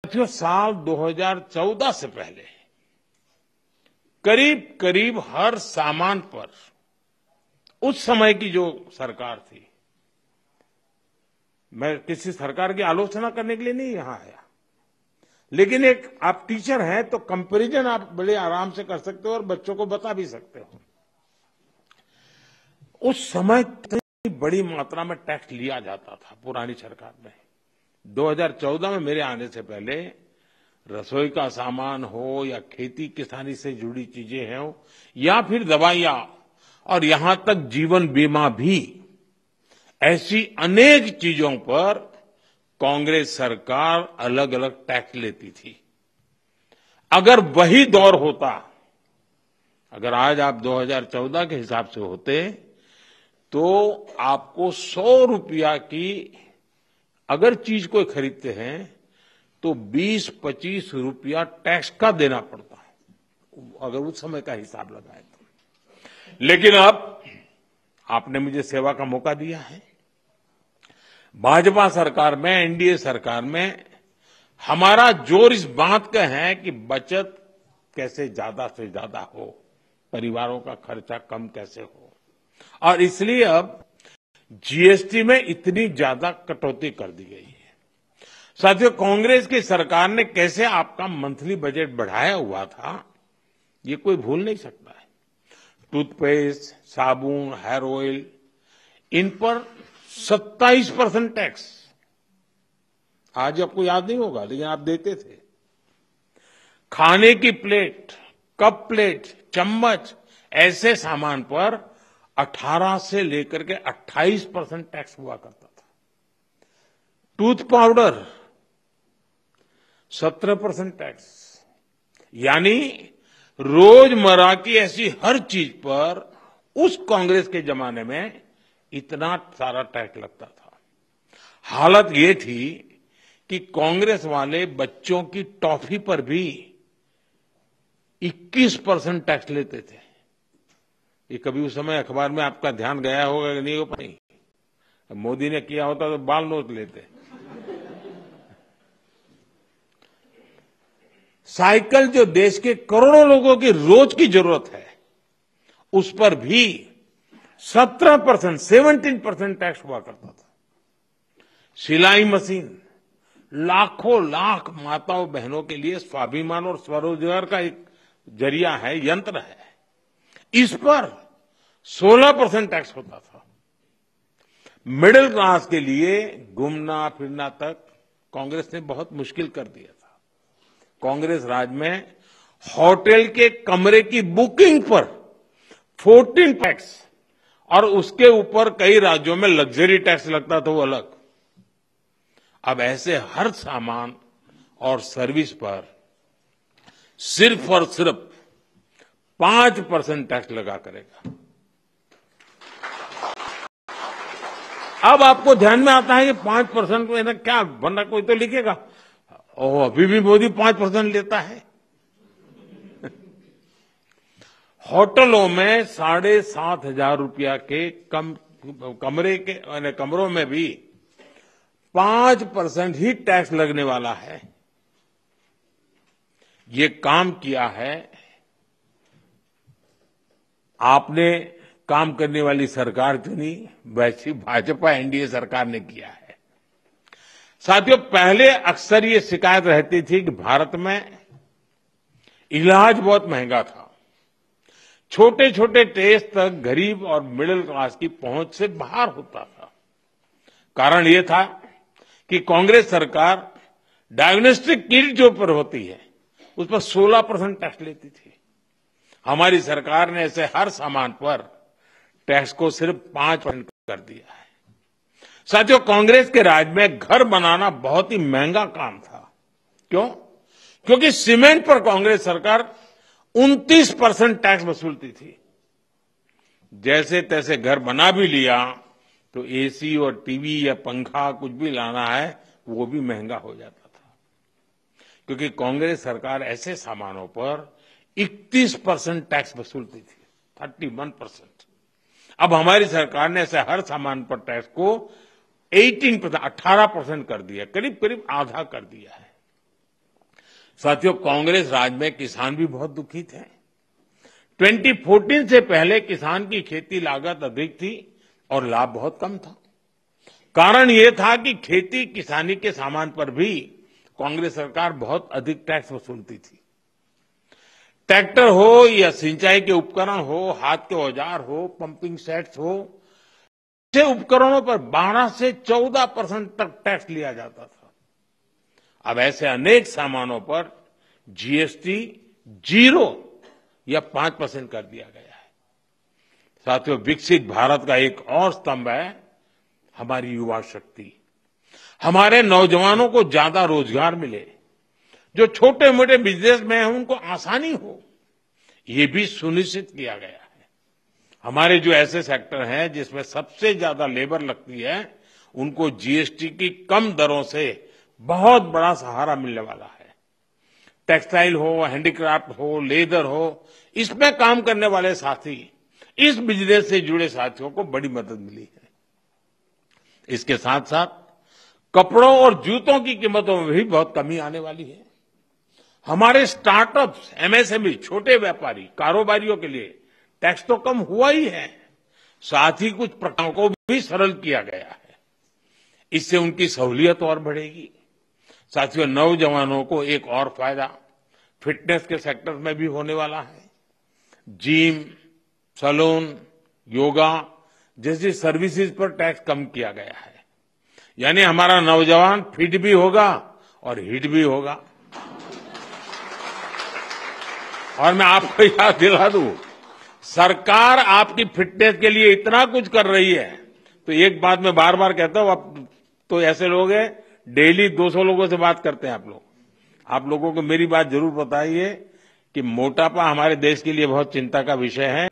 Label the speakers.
Speaker 1: साथियों, साल 2014 से पहले करीब करीब हर सामान पर उस समय की जो सरकार थी, मैं किसी सरकार की आलोचना करने के लिए नहीं यहां आया, लेकिन एक आप टीचर हैं तो कंपैरिजन आप बड़े आराम से कर सकते हो और बच्चों को बता भी सकते हो। उस समय इतनी बड़ी मात्रा में टैक्स लिया जाता था पुरानी सरकार में। 2014 में मेरे आने से पहले रसोई का सामान हो या खेती किसानी से जुड़ी चीजें हो या फिर दवाइयां और यहां तक जीवन बीमा भी, ऐसी अनेक चीजों पर कांग्रेस सरकार अलग अलग टैक्स लेती थी। अगर वही दौर होता, अगर आज आप 2014 के हिसाब से होते तो आपको 100 रुपया की अगर चीज कोई खरीदते हैं तो 20-25 रुपया टैक्स का देना पड़ता है, अगर उस समय का हिसाब लगाए तो। लेकिन अब आपने मुझे सेवा का मौका दिया है। भाजपा सरकार में, एनडीए सरकार में हमारा जोर इस बात का है कि बचत कैसे ज्यादा से ज्यादा हो, परिवारों का खर्चा कम कैसे हो, और इसलिए अब जीएसटी में इतनी ज्यादा कटौती कर दी गई है। साथियों, कांग्रेस की सरकार ने कैसे आपका मंथली बजट बढ़ाया हुआ था, ये कोई भूल नहीं सकता है। टूथपेस्ट, साबुन, हेयर ऑयल, इन पर 27% टैक्स। आज आपको याद नहीं होगा, लेकिन आप देते थे। खाने की प्लेट, कप प्लेट, चम्मच, ऐसे सामान पर 18 से लेकर के 28% टैक्स हुआ करता था। Tooth powder 17% tax. यानी रोजमर्रा की ऐसी हर चीज पर उस कांग्रेस के जमाने में इतना सारा टैक्स लगता था। हालत ये थी कि कांग्रेस वाले बच्चों की टॉफी पर भी 21% टैक्स लेते थे। ये कभी उस समय अखबार में आपका ध्यान गया होगा कि नहीं हो पाई? मोदी ने किया होता तो बाल नोच लेते। साइकिल जो देश के करोड़ों लोगों की रोज की जरूरत है, उस पर भी 17% टैक्स हुआ करता था। सिलाई मशीन लाखों लाख माताओं बहनों के लिए स्वाभिमान और स्वरोजगार का एक जरिया है, यंत्र है। इस पर 16% टैक्स होता था। मिडिल क्लास के लिए घूमना फिरना तक कांग्रेस ने बहुत मुश्किल कर दिया था। कांग्रेस राज में होटल के कमरे की बुकिंग पर 14 टैक्स और उसके ऊपर कई राज्यों में लग्जरी टैक्स लगता था, वो अलग। अब ऐसे हर सामान और सर्विस पर सिर्फ और सिर्फ 5% टैक्स लगा करेगा। अब आपको ध्यान में आता है कि 5% में क्या बनना, कोई तो लिखेगा ओह अभी भी मोदी 5% लेता है। होटलों में 7,500 रुपया के कमरों में भी 5% ही टैक्स लगने वाला है। ये काम किया है आपने, काम करने वाली सरकार चुनी, वैसी भाजपा एनडीए सरकार ने किया है। साथियों, पहले अक्सर ये शिकायत रहती थी कि भारत में इलाज बहुत महंगा था। छोटे छोटे टेस्ट तक गरीब और मिडिल क्लास की पहुंच से बाहर होता था। कारण ये था कि कांग्रेस सरकार डायग्नोस्टिक किट जो पर होती है उस पर 16% टैक्स लेती थी। हमारी सरकार ने ऐसे हर सामान पर टैक्स को सिर्फ 5% कर दिया है। साथियों, कांग्रेस के राज में घर बनाना बहुत ही महंगा काम था। क्यों? क्योंकि सीमेंट पर कांग्रेस सरकार 29% टैक्स वसूलती थी। जैसे तैसे घर बना भी लिया तो एसी और टीवी या पंखा कुछ भी लाना है वो भी महंगा हो जाता था, क्योंकि कांग्रेस सरकार ऐसे सामानों पर 31% टैक्स वसूलती थी, 31%। अब हमारी सरकार ने ऐसे हर सामान पर टैक्स को 18% कर दिया, करीब करीब आधा कर दिया है। साथियों, कांग्रेस राज में किसान भी बहुत दुखी थे। 2014 से पहले किसान की खेती लागत अधिक थी और लाभ बहुत कम था। कारण ये था कि खेती किसानी के सामान पर भी कांग्रेस सरकार बहुत अधिक टैक्स वसूलती थी। ट्रैक्टर हो या सिंचाई के उपकरण हो, हाथ के औजार हो, पंपिंग सेट्स हो, ऐसे उपकरणों पर 12 से 14% तक टैक्स लिया जाता था। अब ऐसे अनेक सामानों पर जीएसटी 0 या 5% कर दिया गया है। साथियों, विकसित भारत का एक और स्तंभ है हमारी युवा शक्ति। हमारे नौजवानों को ज्यादा रोजगार मिले, जो छोटे मोटे बिजनेस में हैं उनको आसानी हो, ये भी सुनिश्चित किया गया है। हमारे जो ऐसे सेक्टर हैं जिसमें सबसे ज्यादा लेबर लगती है, उनको जीएसटी की कम दरों से बहुत बड़ा सहारा मिलने वाला है। टेक्सटाइल हो, हैंडीक्राफ्ट हो, लेदर हो, इसमें काम करने वाले साथी, इस बिजनेस से जुड़े साथियों को बड़ी मदद मिली है। इसके साथ साथ कपड़ों और जूतों की कीमतों में भी बहुत कमी आने वाली है। हमारे स्टार्टअप्स, एमएसएमई, छोटे व्यापारी, कारोबारियों के लिए टैक्स तो कम हुआ ही है, साथ ही कुछ प्रक्रियाओं को भी सरल किया गया है। इससे उनकी सहूलियत और बढ़ेगी। साथियों, नौजवानों को एक और फायदा फिटनेस के सेक्टर में भी होने वाला है। जिम, सैलून, योगा जैसी सर्विसेज पर टैक्स कम किया गया है। यानी हमारा नौजवान फिट भी होगा और हिट भी होगा। और मैं आपको याद दिला दूं, सरकार आपकी फिटनेस के लिए इतना कुछ कर रही है, तो एक बात मैं बार बार कहता हूं, आप तो ऐसे लोग हैं डेली 200 लोगों से बात करते हैं आप लोग। आप लोगों को मेरी बात जरूर बताइए कि मोटापा हमारे देश के लिए बहुत चिंता का विषय है।